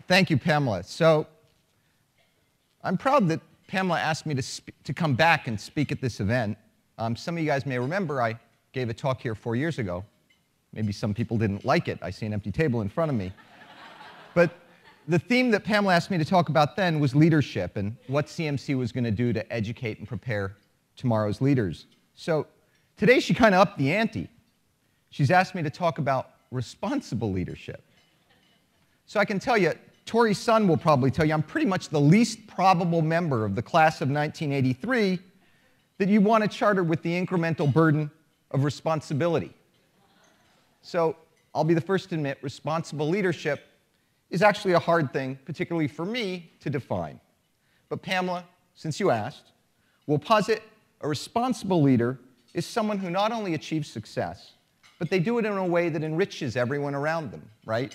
Thank you, Pamela. So I'm proud that Pamela asked me to come back and speak at this event. Some of you guys may remember I gave a talk here 4 years ago. Maybe some people didn't like it. I see an empty table in front of me. But the theme that Pamela asked me to talk about then was leadership and what CMC was going to do to educate and prepare tomorrow's leaders. So today she kind of upped the ante. She's asked me to talk about responsible leadership. So I can tell you, Tori's son will probably tell you I'm pretty much the least probable member of the class of 1983 that you want to charter with the incremental burden of responsibility. So I'll be the first to admit responsible leadership is actually a hard thing, particularly for me, to define. But Pamela, since you asked, we'll posit a responsible leader is someone who not only achieves success, but they do it in a way that enriches everyone around them, right?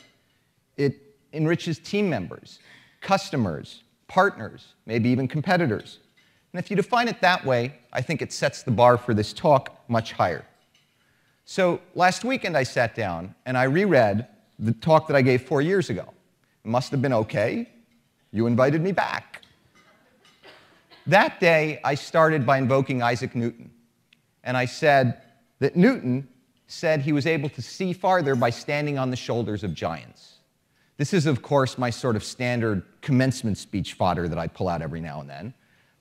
It enriches team members, customers, partners, maybe even competitors. And if you define it that way, I think it sets the bar for this talk much higher. So last weekend I sat down and I reread the talk that I gave 4 years ago. It must have been okay. You invited me back. That day I started by invoking Isaac Newton. And I said that Newton said he was able to see farther by standing on the shoulders of giants. This is, of course, my sort of standard commencement speech fodder that I pull out every now and then.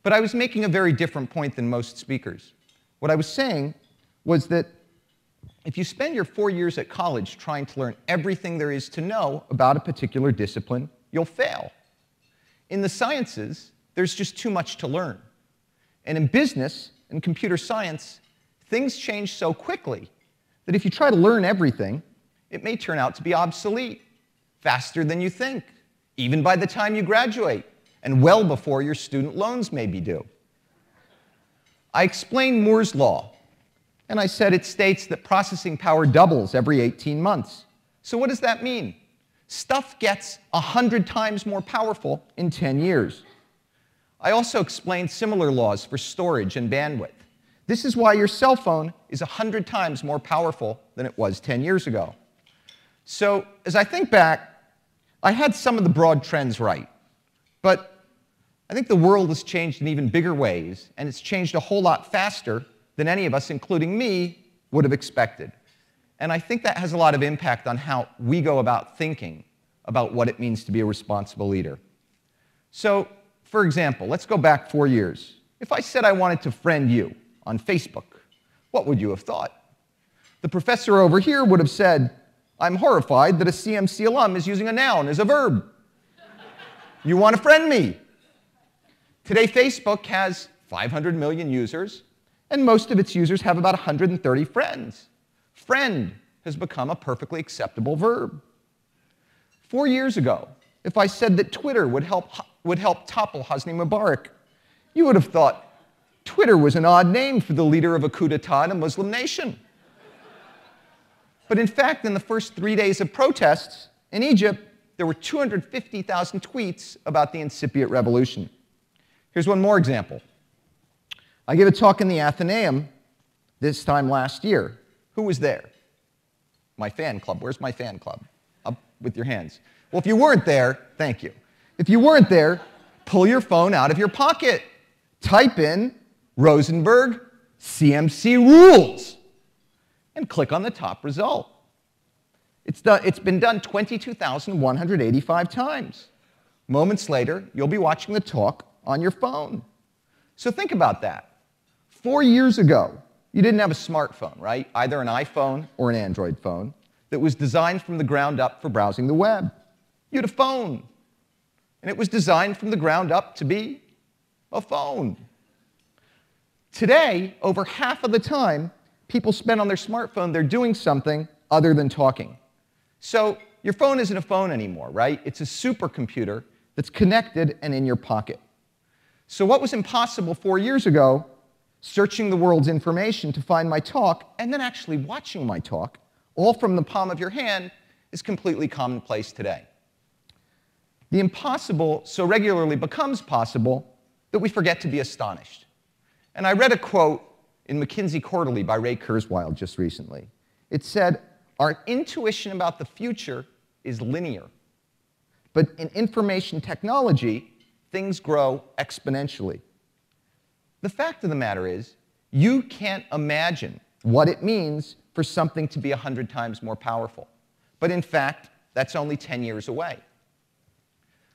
But I was making a very different point than most speakers. What I was saying was that if you spend your 4 years at college trying to learn everything there is to know about a particular discipline, you'll fail. In the sciences, there's just too much to learn. And in business and computer science, things change so quickly that if you try to learn everything, it may turn out to be obsolete faster than you think, even by the time you graduate, and well before your student loans may be due. I explained Moore's law, and I said it states that processing power doubles every 18 months. So what does that mean? Stuff gets 100 times more powerful in 10 years. I also explained similar laws for storage and bandwidth. This is why your cell phone is 100 times more powerful than it was 10 years ago. So as I think back, I had some of the broad trends right. But I think the world has changed in even bigger ways, and it's changed a whole lot faster than any of us, including me, would have expected. And I think that has a lot of impact on how we go about thinking about what it means to be a responsible leader. So, for example, let's go back 4 years. If I said I wanted to friend you on Facebook, what would you have thought? The professor over here would have said, I'm horrified that a CMC alum is using a noun as a verb. You want to friend me? Today, Facebook has 500 million users, and most of its users have about 130 friends. Friend has become a perfectly acceptable verb. 4 years ago, if I said that Twitter would help topple Hosni Mubarak, you would have thought Twitter was an odd name for the leader of a coup d'etat in a Muslim nation. But in fact, in the first 3 days of protests in Egypt, there were 250,000 tweets about the incipient revolution. Here's one more example. I gave a talk in the Athenaeum this time last year. Who was there? My fan club. Where's my fan club? Up with your hands. Well, if you weren't there, thank you. If you weren't there, pull your phone out of your pocket. Type in Rosenberg CMC rules and click on the top result. It's been done 22,185 times. Moments later, you'll be watching the talk on your phone. So think about that. 4 years ago, you didn't have a smartphone, right? Either an iPhone or an Android phone that was designed from the ground up for browsing the web. You had a phone, and it was designed from the ground up to be a phone. Today, over half of the time people spend on their smartphone, they're doing something other than talking. So your phone isn't a phone anymore, right? It's a supercomputer that's connected and in your pocket. So what was impossible 4 years ago, searching the world's information to find my talk, and then actually watching my talk, all from the palm of your hand, is completely commonplace today. The impossible so regularly becomes possible that we forget to be astonished. And I read a quote in McKinsey Quarterly by Ray Kurzweil just recently. It said, our intuition about the future is linear. But in information technology, things grow exponentially. The fact of the matter is, you can't imagine what it means for something to be 100 times more powerful. But in fact, that's only 10 years away.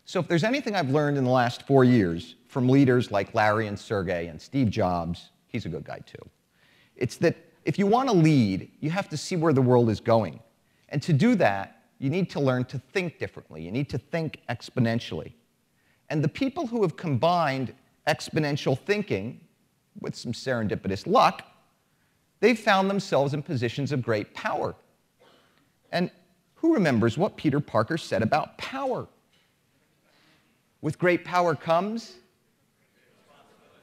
So if there's anything I've learned in the last 4 years from leaders like Larry and Sergey and Steve Jobs, he's a good guy too, it's that if you want to lead, you have to see where the world is going. And to do that, you need to learn to think differently. You need to think exponentially. And the people who have combined exponential thinking with some serendipitous luck, they've found themselves in positions of great power. And who remembers what Peter Parker said about power? With great power comes,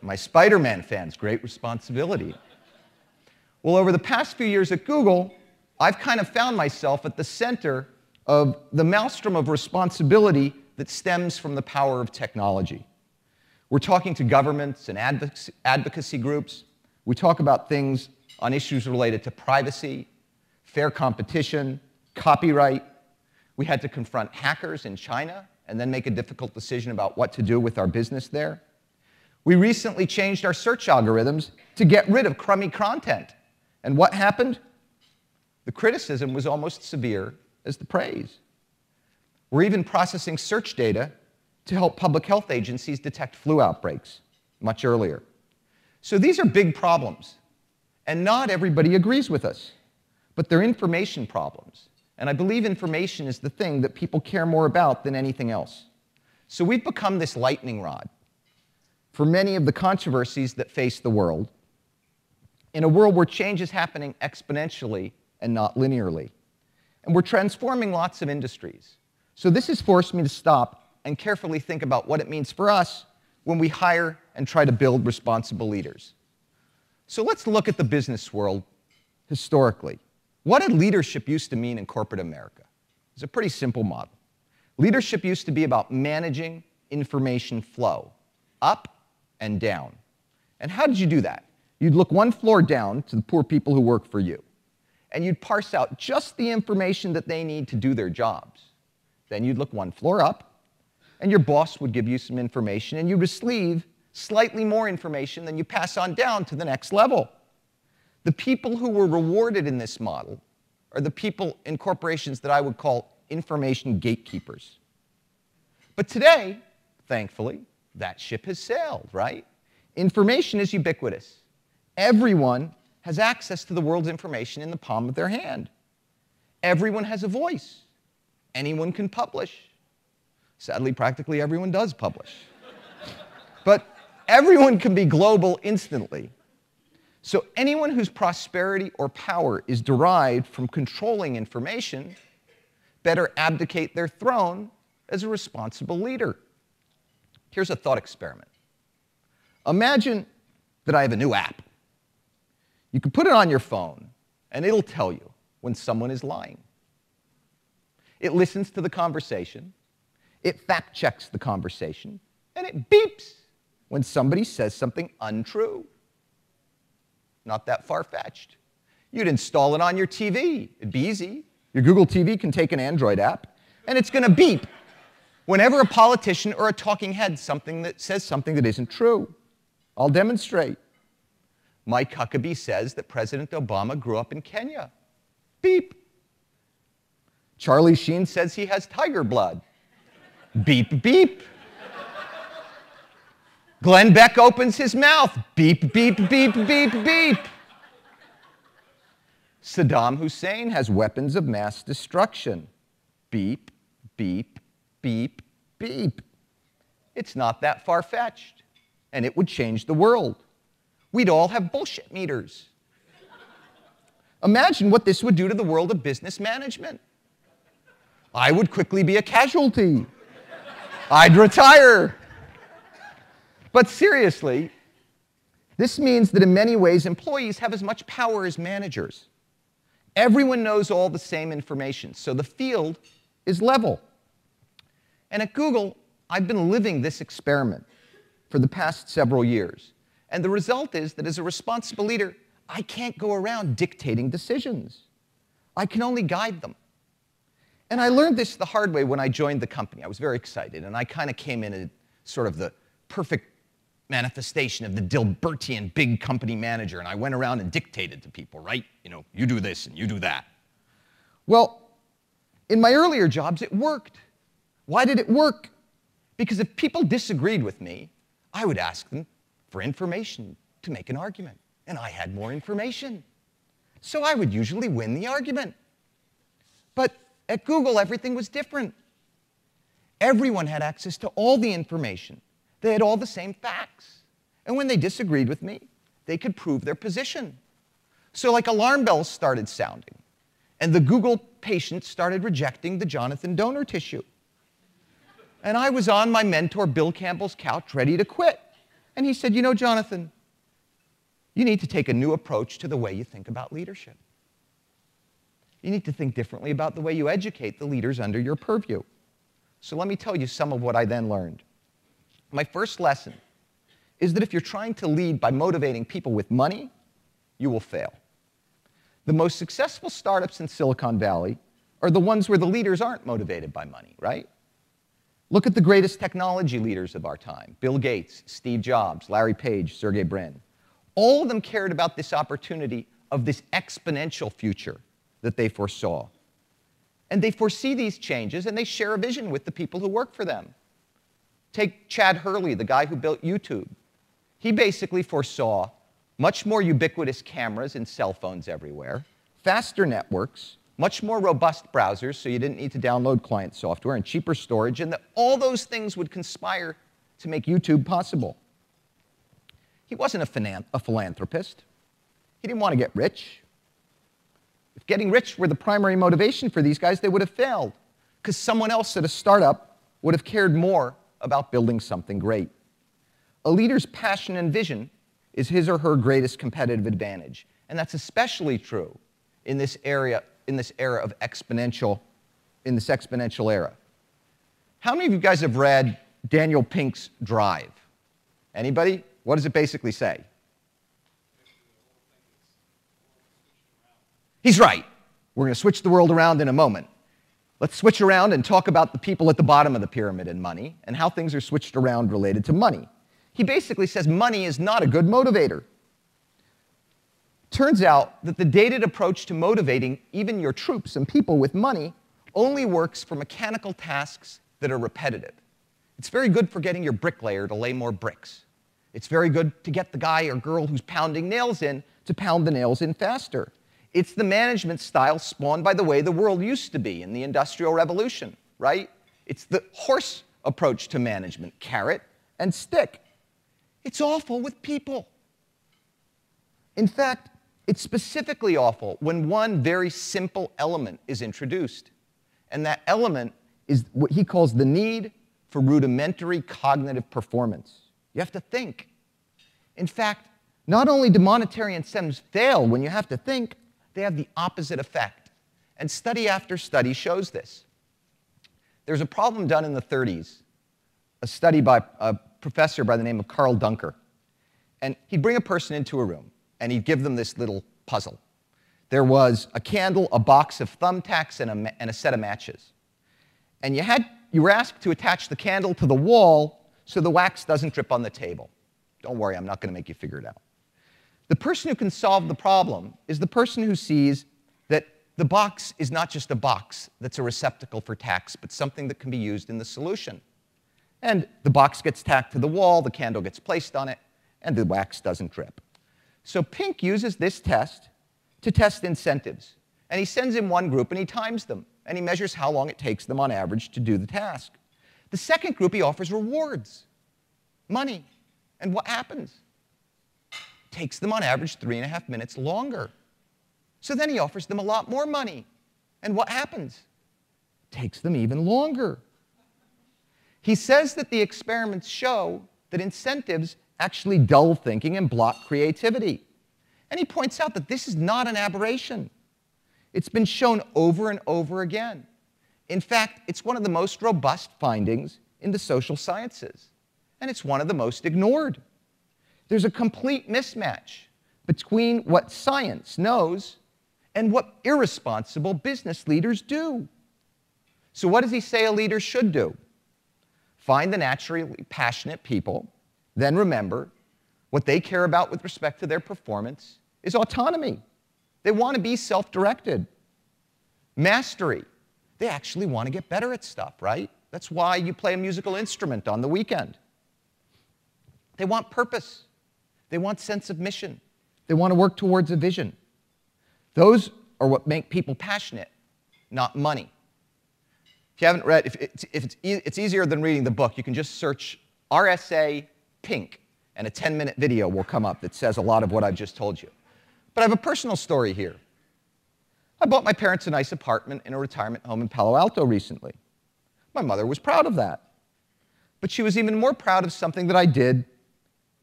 my Spider-Man fans, great responsibility. Well, over the past few years at Google, I've kind of found myself at the center of the maelstrom of responsibility that stems from the power of technology. We're talking to governments and advocacy groups. We talk about things on issues related to privacy, fair competition, copyright. We had to confront hackers in China and then make a difficult decision about what to do with our business there. We recently changed our search algorithms to get rid of crummy content. And what happened? The criticism was almost severe as the praise. We're even processing search data to help public health agencies detect flu outbreaks much earlier. So these are big problems. And not everybody agrees with us. But they're information problems. And I believe information is the thing that people care more about than anything else. So we've become this lightning rod for many of the controversies that face the world, in a world where change is happening exponentially and not linearly. And we're transforming lots of industries. So this has forced me to stop and carefully think about what it means for us when we hire and try to build responsible leaders. So let's look at the business world historically. What did leadership used to mean in corporate America? It's a pretty simple model. Leadership used to be about managing information flow, up and down. And how did you do that? You'd look one floor down to the poor people who work for you, and you'd parse out just the information that they need to do their jobs. Then you'd look one floor up, and your boss would give you some information, and you'd receive slightly more information than you pass on down to the next level. The people who were rewarded in this model are the people in corporations that I would call information gatekeepers. But today, thankfully, that ship has sailed, right? Information is ubiquitous. Everyone has access to the world's information in the palm of their hand. Everyone has a voice. Anyone can publish. Sadly, practically everyone does publish. But everyone can be global instantly. So anyone whose prosperity or power is derived from controlling information better abdicate their throne as a responsible leader. Here's a thought experiment. Imagine that I have a new app. You can put it on your phone, and it'll tell you when someone is lying. It listens to the conversation, it fact-checks the conversation, and it beeps when somebody says something untrue. Not that far-fetched. You'd install it on your TV. It'd be easy. Your Google TV can take an Android app, and it's going to beep whenever a politician or a talking head says something that isn't true. I'll demonstrate. Mike Huckabee says that President Obama grew up in Kenya. Beep. Charlie Sheen says he has tiger blood. Beep, beep. Glenn Beck opens his mouth. Beep, beep, beep, beep, beep. Saddam Hussein has weapons of mass destruction. Beep, beep, beep, beep. It's not that far-fetched, and it would change the world. We'd all have bullshit meters. Imagine what this would do to the world of business management. I would quickly be a casualty. I'd retire. But seriously, this means that in many ways, employees have as much power as managers. Everyone knows all the same information, so the field is level. And at Google, I've been living this experiment for the past several years. And the result is that as a responsible leader, I can't go around dictating decisions. I can only guide them. And I learned this the hard way when I joined the company. I was very excited, and I kind of came in as sort of the perfect manifestation of the Dilbertian big company manager, and I went around and dictated to people, right? You know, you do this and you do that. Well, in my earlier jobs, it worked. Why did it work? Because if people disagreed with me, I would ask them for information to make an argument, and I had more information. So I would usually win the argument. But at Google, everything was different. Everyone had access to all the information. They had all the same facts. And when they disagreed with me, they could prove their position. So like alarm bells started sounding, and the Google patient started rejecting the Jonathan donor tissue. And I was on my mentor Bill Campbell's couch ready to quit. And he said, you know, Jonathan, you need to take a new approach to the way you think about leadership. You need to think differently about the way you educate the leaders under your purview. So let me tell you some of what I then learned. My first lesson is that if you're trying to lead by motivating people with money, you will fail. The most successful startups in Silicon Valley are the ones where the leaders aren't motivated by money, right? Look at the greatest technology leaders of our time: Bill Gates, Steve Jobs, Larry Page, Sergey Brin. All of them cared about this opportunity of this exponential future that they foresaw. And they foresee these changes, and they share a vision with the people who work for them. Take Chad Hurley, the guy who built YouTube. He basically foresaw much more ubiquitous cameras and cell phones everywhere, faster networks, much more robust browsers so you didn't need to download client software, and cheaper storage, and that all those things would conspire to make YouTube possible. He wasn't a philanthropist. He didn't want to get rich. If getting rich were the primary motivation for these guys, they would have failed, because someone else at a startup would have cared more about building something great. A leader's passion and vision is his or her greatest competitive advantage, and that's especially true in this era of exponential era. How many of you guys have read Daniel Pink's Drive? Anybody? What does it basically say? He's right. We're going to switch the world around in a moment. Let's switch around and talk about the people at the bottom of the pyramid in money and how things are switched around related to money. He basically says money is not a good motivator. Turns out that the dated approach to motivating even your troops and people with money only works for mechanical tasks that are repetitive. It's very good for getting your bricklayer to lay more bricks. It's very good to get the guy or girl who's pounding nails in to pound the nails in faster. It's the management style spawned by the way the world used to be in the Industrial Revolution, right? It's the horse approach to management, carrot and stick. It's awful with people. In fact, it's specifically awful when one very simple element is introduced. And that element is what he calls the need for rudimentary cognitive performance. You have to think. In fact, not only do monetary incentives fail when you have to think, they have the opposite effect. And study after study shows this. There's a problem done in the 30s, a study by a professor by the name of Carl Dunker. And he'd bring a person into a room, and he'd give them this little puzzle. There was a candle, a box of thumbtacks, and a set of matches. And you were asked to attach the candle to the wall so the wax doesn't drip on the table. Don't worry, I'm not going to make you figure it out. The person who can solve the problem is the person who sees that the box is not just a box that's a receptacle for tacks, but something that can be used in the solution. And the box gets tacked to the wall, the candle gets placed on it, and the wax doesn't drip. So Pink uses this test to test incentives. And he sends in one group, and he times them, and he measures how long it takes them on average to do the task. The second group, he offers rewards, money. And what happens? It takes them on average 3.5 minutes longer. So then he offers them a lot more money. And what happens? It takes them even longer. He says that the experiments show that incentives actually dull thinking and block creativity. And he points out that this is not an aberration. It's been shown over and over again. In fact, it's one of the most robust findings in the social sciences. And it's one of the most ignored. There's a complete mismatch between what science knows and what irresponsible business leaders do. So what does he say a leader should do? Find the naturally passionate people, then remember what they care about with respect to their performance is autonomy. They want to be self-directed. Mastery. They actually want to get better at stuff, right? That's why you play a musical instrument on the weekend. They want purpose. They want sense of mission. They want to work towards a vision. Those are what make people passionate, not money. If you haven't read, it's easier than reading the book. You can just search RSA Pink, and a 10-minute video will come up that says a lot of what I've just told you. But I have a personal story here. I bought my parents a nice apartment in a retirement home in Palo Alto recently. My mother was proud of that. But she was even more proud of something that I did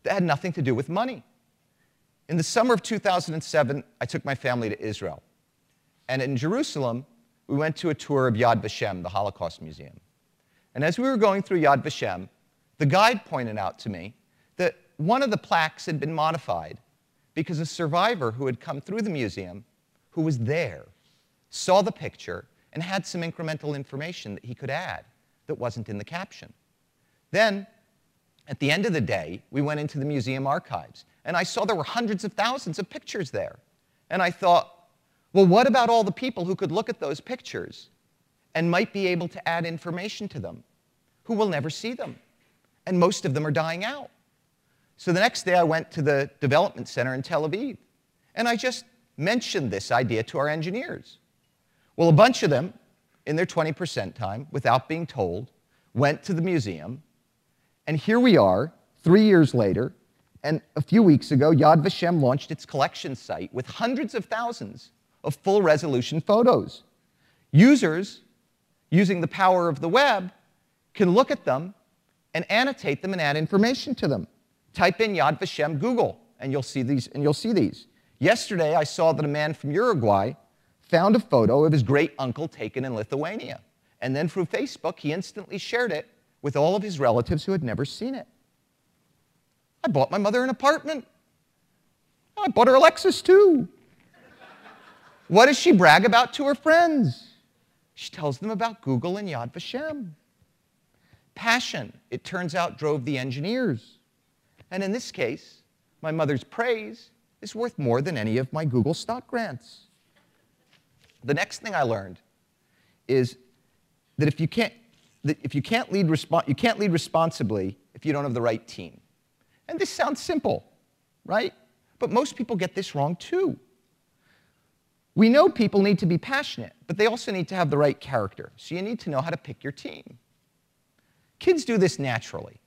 that had nothing to do with money. In the summer of 2007, I took my family to Israel. And in Jerusalem, we went to a tour of Yad Vashem, the Holocaust Museum. And as we were going through Yad Vashem, the guide pointed out to me that one of the plaques had been modified because a survivor who had come through the museum, who was there, saw the picture and had some incremental information that he could add that wasn't in the caption. Then, at the end of the day, we went into the museum archives, and I saw there were hundreds of thousands of pictures there. And I thought, well, what about all the people who could look at those pictures and might be able to add information to them, who will never see them? And most of them are dying out. So the next day, I went to the development center in Tel Aviv, and I just mentioned this idea to our engineers. Well, a bunch of them, in their 20% time, without being told, went to the museum, and here we are, 3 years later, and a few weeks ago, Yad Vashem launched its collection site with hundreds of thousands of full-resolution photos. Users, using the power of the web, can look at them and annotate them and add information to them. Type in Yad Vashem Google, and you'll see these. Yesterday, I saw that a man from Uruguay found a photo of his great-uncle taken in Lithuania. And then through Facebook, he instantly shared it with all of his relatives who had never seen it. I bought my mother an apartment. I bought her a Lexus, too. What does she brag about to her friends? She tells them about Google and Yad Vashem. Passion, it turns out, drove the engineers. And in this case, my mother's praise is worth more than any of my Google stock grants. The next thing I learned is that you can't lead responsibly if you don't have the right team. And this sounds simple, right? But most people get this wrong too. We know people need to be passionate, but they also need to have the right character. So you need to know how to pick your team. Kids do this naturally.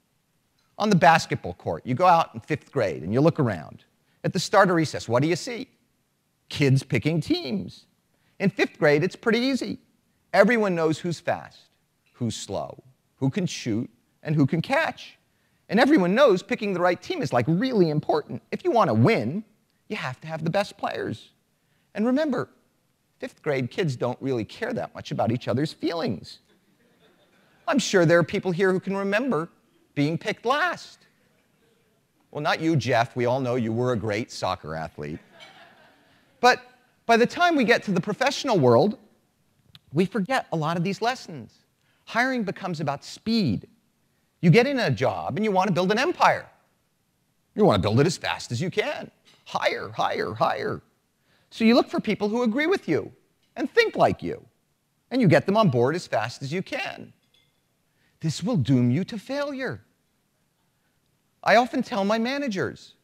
On the basketball court, you go out in 5th grade and you look around. At the start of recess, what do you see? Kids picking teams. In 5th grade, it's pretty easy. Everyone knows who's fast, who's slow, who can shoot, and who can catch. And everyone knows picking the right team is like really important. If you want to win, you have to have the best players. And remember, 5th grade kids don't really care that much about each other's feelings. I'm sure there are people here who can remember being picked last. Well, not you, Jeff. We all know you were a great soccer athlete. But by the time we get to the professional world, we forget a lot of these lessons. Hiring becomes about speed. You get in a job and you want to build an empire. You want to build it as fast as you can. Hire, hire, hire. So you look for people who agree with you and think like you, and you get them on board as fast as you can. This will doom you to failure. I often tell my managers,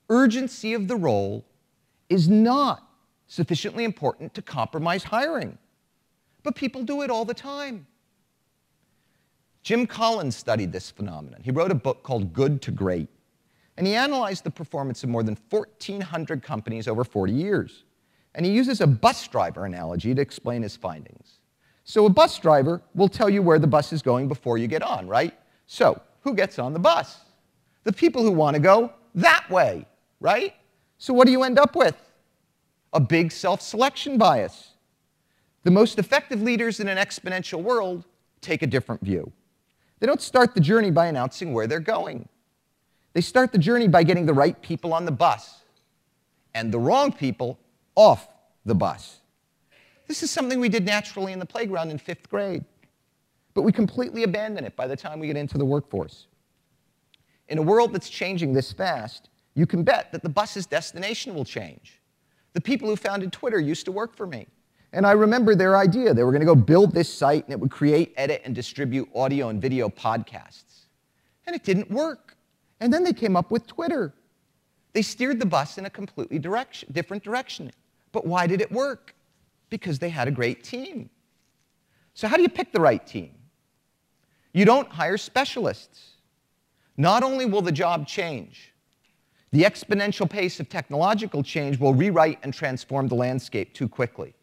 urgency of the role is not sufficiently important to compromise hiring. But people do it all the time. Jim Collins studied this phenomenon. He wrote a book called Good to Great. And he analyzed the performance of more than 1,400 companies over 40 years. And he uses a bus driver analogy to explain his findings. So a bus driver will tell you where the bus is going before you get on, right? So who gets on the bus? The people who want to go that way, right? So what do you end up with? A big self-selection bias. The most effective leaders in an exponential world take a different view. They don't start the journey by announcing where they're going. They start the journey by getting the right people on the bus and the wrong people off the bus. This is something we did naturally in the playground in 5th grade. but we completely abandon it by the time we get into the workforce. In a world that's changing this fast, you can bet that the bus's destination will change. The people who founded Twitter used to work for me. And I remember their idea. They were going to go build this site, and it would create, edit, and distribute audio and video podcasts. And it didn't work. And then they came up with Twitter. They steered the bus in a completely different direction. But why did it work? Because they had a great team. So how do you pick the right team? You don't hire specialists. Not only will the job change, the exponential pace of technological change will rewrite and transform the landscape too quickly.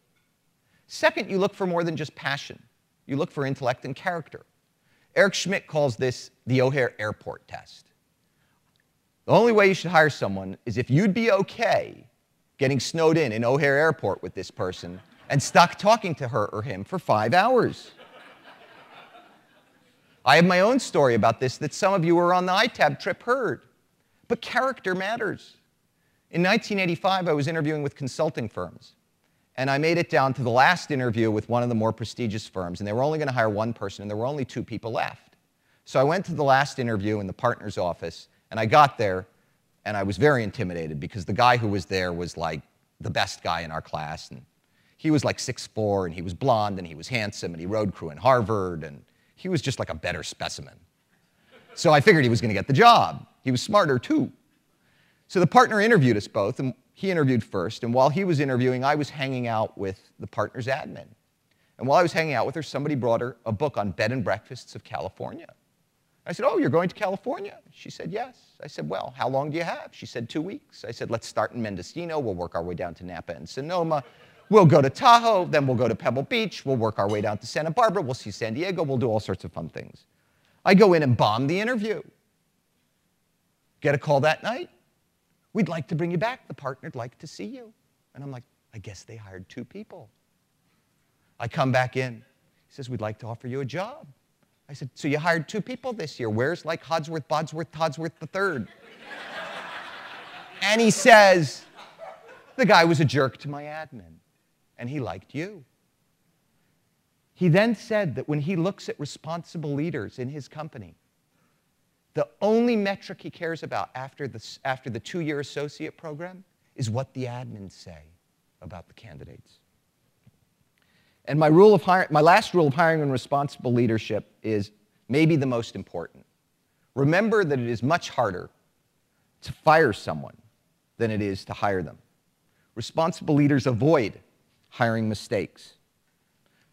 Second, you look for more than just passion. You look for intellect and character. Eric Schmidt calls this the O'Hare Airport test. The only way you should hire someone is if you'd be okay getting snowed in O'Hare Airport with this person and stuck talking to her or him for 5 hours. I have my own story about this that some of you who were on the ITAB trip heard. But character matters. In 1985, I was interviewing with consulting firms. And I made it down to the last interview with one of the more prestigious firms. And they were only going to hire one person, and there were only 2 people left. So I went to the last interview in the partner's office. And I got there, and I was very intimidated because the guy who was there was like the best guy in our class. And he was like 6'4", and he was blonde, and he was handsome, and he road crew in Harvard, and he was just like a better specimen. So I figured he was going to get the job. He was smarter, too. So the partner interviewed us both, and he interviewed first. And while he was interviewing, I was hanging out with the partner's admin. And while I was hanging out with her, somebody brought her a book on bed and breakfasts of California. I said, oh, you're going to California? She said, yes. I said, well, how long do you have? She said, 2 weeks. I said, let's start in Mendocino. We'll work our way down to Napa and Sonoma. We'll go to Tahoe. Then we'll go to Pebble Beach. We'll work our way down to Santa Barbara. We'll see San Diego. We'll do all sorts of fun things. I go in and bomb the interview. Get a call that night. We'd like to bring you back. The partner'd like to see you. And I'm like, I guess they hired 2 people. I come back in. He says, we'd like to offer you a job. I said, so you hired 2 people this year. Where's like Hodsworth, Bodsworth, Todsworth III? And he says, the guy was a jerk to my admin, and he liked you. He then said that when he looks at responsible leaders in his company, the only metric he cares about after the 2-year associate program is what the admins say about the candidates. And my last rule of hiring and responsible leadership is maybe the most important. Remember that it is much harder to fire someone than it is to hire them. Responsible leaders avoid hiring mistakes.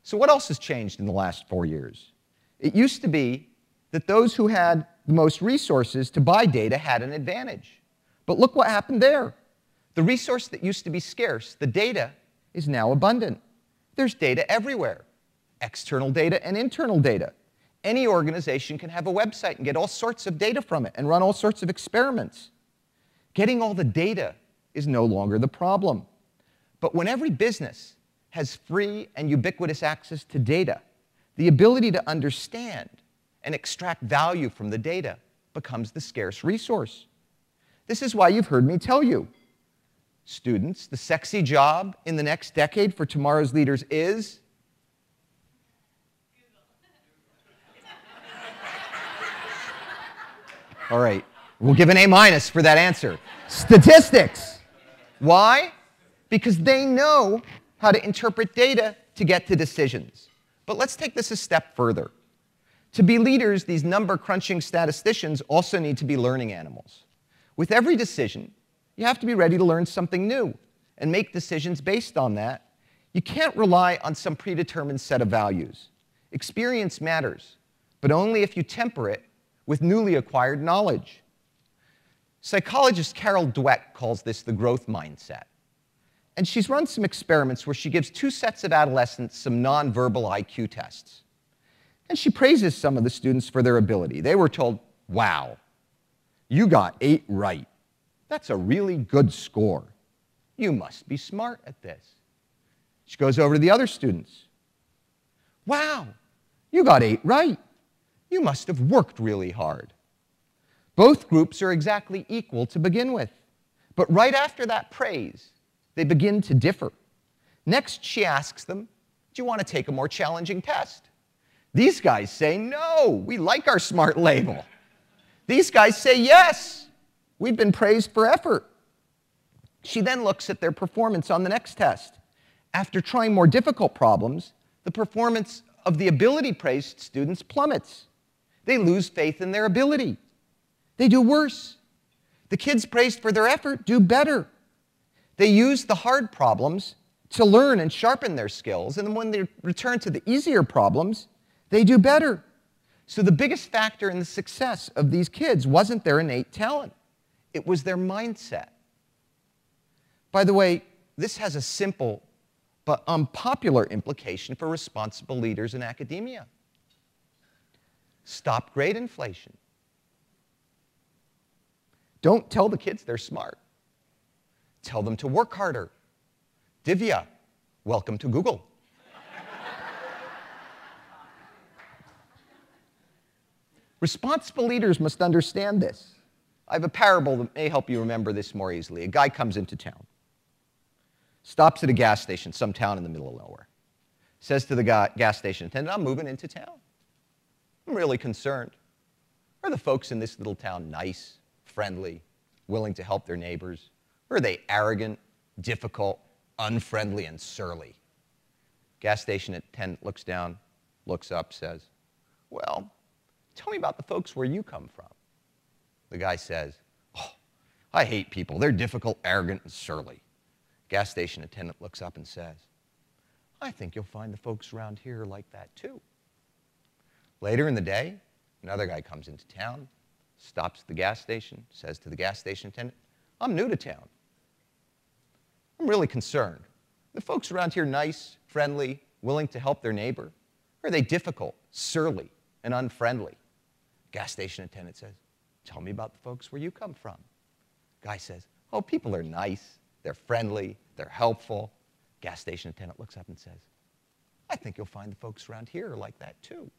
So what else has changed in the last 4 years? It used to be that those who had the most resources to buy data had an advantage. But look what happened there. The resource that used to be scarce, the data, is now abundant. There's data everywhere, external data and internal data. Any organization can have a website and get all sorts of data from it and run all sorts of experiments. Getting all the data is no longer the problem. But when every business has free and ubiquitous access to data, the ability to understand and extract value from the data becomes the scarce resource. This is why you've heard me tell you, students, the sexy job in the next decade for tomorrow's leaders is all right, we'll give an A- for that answer. Statistics. Why? Because they know how to interpret data to get to decisions. But let's take this a step further. To be leaders, these number-crunching statisticians also need to be learning animals. With every decision, you have to be ready to learn something new and make decisions based on that. You can't rely on some predetermined set of values. Experience matters, but only if you temper it with newly acquired knowledge. Psychologist Carol Dweck calls this the growth mindset. And she's run some experiments where she gives 2 sets of adolescents some nonverbal IQ tests. And she praises some of the students for their ability. They were told, wow, you got 8 right. That's a really good score. You must be smart at this. She goes over to the other students. Wow, you got 8 right. You must have worked really hard. Both groups are exactly equal to begin with. But right after that praise, they begin to differ. Next, she asks them, do you want to take a more challenging test? These guys say, no, we like our smart label. These guys say, yes, we've been praised for effort. She then looks at their performance on the next test. After trying more difficult problems, the performance of the ability-praised students plummets. They lose faith in their ability. They do worse. The kids praised for their effort do better. They use the hard problems to learn and sharpen their skills, and when they return to the easier problems, they do better. So the biggest factor in the success of these kids wasn't their innate talent. It was their mindset. By the way, this has a simple but unpopular implication for responsible leaders in academia. Stop grade inflation. Don't tell the kids they're smart. Tell them to work harder. Divya, welcome to Google. Responsible leaders must understand this. I have a parable that may help you remember this more easily. A guy comes into town, stops at a gas station, some town in the middle of nowhere, says to the gas station attendant, I'm moving into town. I'm really concerned. Are the folks in this little town nice, friendly, willing to help their neighbors? Or are they arrogant, difficult, unfriendly, and surly? Gas station attendant looks down, looks up, says, well, tell me about the folks where you come from. The guy says, oh, I hate people. They're difficult, arrogant, and surly. Gas station attendant looks up and says, I think you'll find the folks around here like that too. Later in the day, another guy comes into town, stops at the gas station, says to the gas station attendant, I'm new to town. I'm really concerned. Are the folks around here nice, friendly, willing to help their neighbor? Or are they difficult, surly, and unfriendly? Gas station attendant says, tell me about the folks where you come from. Guy says, oh, people are nice, they're friendly, they're helpful. Gas station attendant looks up and says, I think you'll find the folks around here are like that too.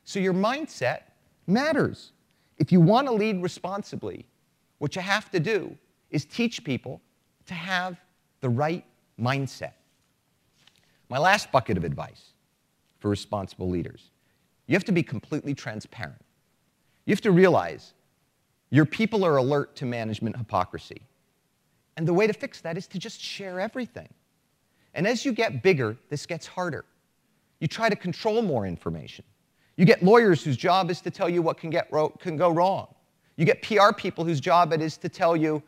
So your mindset matters. If you want to lead responsibly, what you have to do is teach people to have the right mindset. My last bucket of advice for responsible leaders, you have to be completely transparent. You have to realize your people are alert to management hypocrisy. And the way to fix that is to just share everything. And as you get bigger, this gets harder. You try to control more information. You get lawyers whose job is to tell you what can go wrong. You get PR people whose job it is to tell you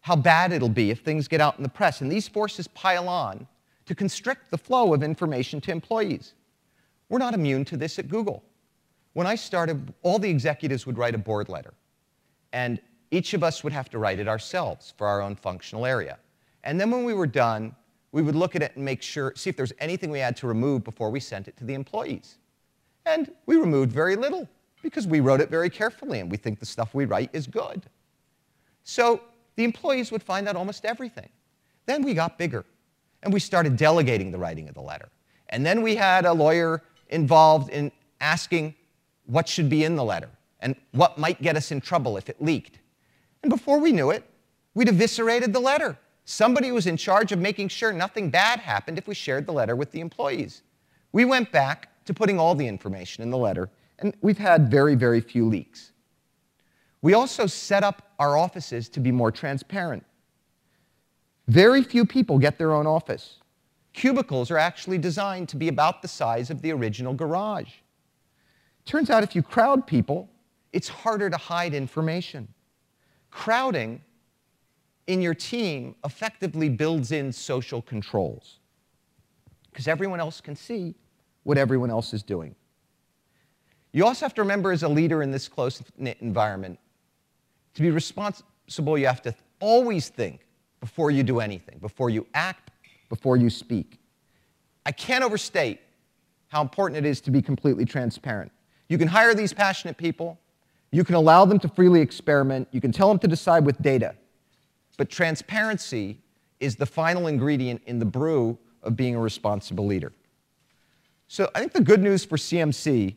how bad it'll be if things get out in the press. And these forces pile on to constrict the flow of information to employees. We're not immune to this at Google. When I started, all the executives would write a board letter. And each of us would have to write it ourselves for our own functional area. And then when we were done, we would look at it and make sure, see if there's anything we had to remove before we sent it to the employees. And we removed very little because we wrote it very carefully and we think the stuff we write is good. So the employees would find out almost everything. Then we got bigger and we started delegating the writing of the letter. And then we had a lawyer involved in asking what should be in the letter and what might get us in trouble if it leaked. And before we knew it, we'd eviscerated the letter. Somebody was in charge of making sure nothing bad happened if we shared the letter with the employees. We went back to putting all the information in the letter, and we've had very, very few leaks. We also set up our offices to be more transparent. Very few people get their own office. Cubicles are actually designed to be about the size of the original garage. Turns out if you crowd people, it's harder to hide information. Crowding in your team effectively builds in social controls because everyone else can see what everyone else is doing. You also have to remember as a leader in this close-knit environment, to be responsible, you have to always think before you do anything, before you act, before you speak. I can't overstate how important it is to be completely transparent. You can hire these passionate people. You can allow them to freely experiment. You can tell them to decide with data. But transparency is the final ingredient in the brew of being a responsible leader. So I think the good news for CMC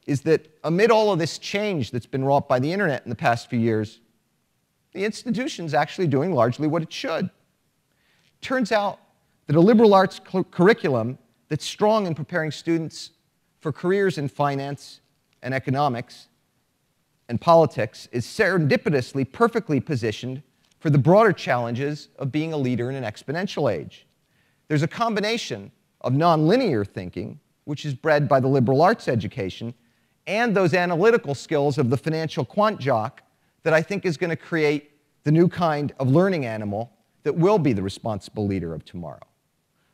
is that amid all of this change that's been wrought by the internet in the past few years, the institution's actually doing largely what it should. Turns out that a liberal arts curriculum that's strong in preparing students for careers in finance and economics and politics is serendipitously perfectly positioned for the broader challenges of being a leader in an exponential age. There's a combination of nonlinear thinking, which is bred by the liberal arts education, and those analytical skills of the financial quant jock that I think is going to create the new kind of learning animal that will be the responsible leader of tomorrow.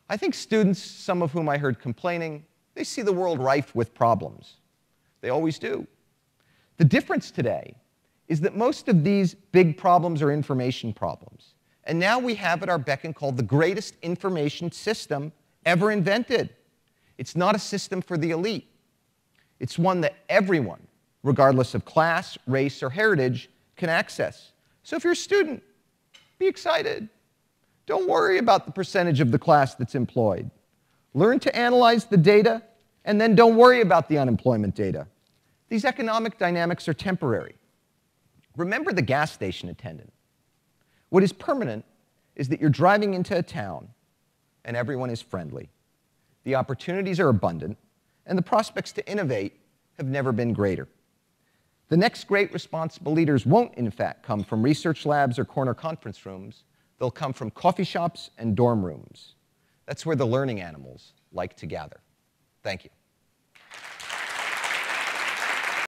I think students, some of whom I heard complaining, they see the world rife with problems. They always do. The difference today is that most of these big problems are information problems. And now we have at our beck and call the greatest information system ever invented. It's not a system for the elite. It's one that everyone, regardless of class, race, or heritage, can access. So if you're a student, be excited. Don't worry about the percentage of the class that's employed. Learn to analyze the data, and then don't worry about the unemployment data. These economic dynamics are temporary. Remember the gas station attendant. What is permanent is that you're driving into a town, and everyone is friendly. The opportunities are abundant, and the prospects to innovate have never been greater. The next great responsible leaders won't, in fact, come from research labs or corner conference rooms. They'll come from coffee shops and dorm rooms. That's where the learning animals like to gather. Thank you.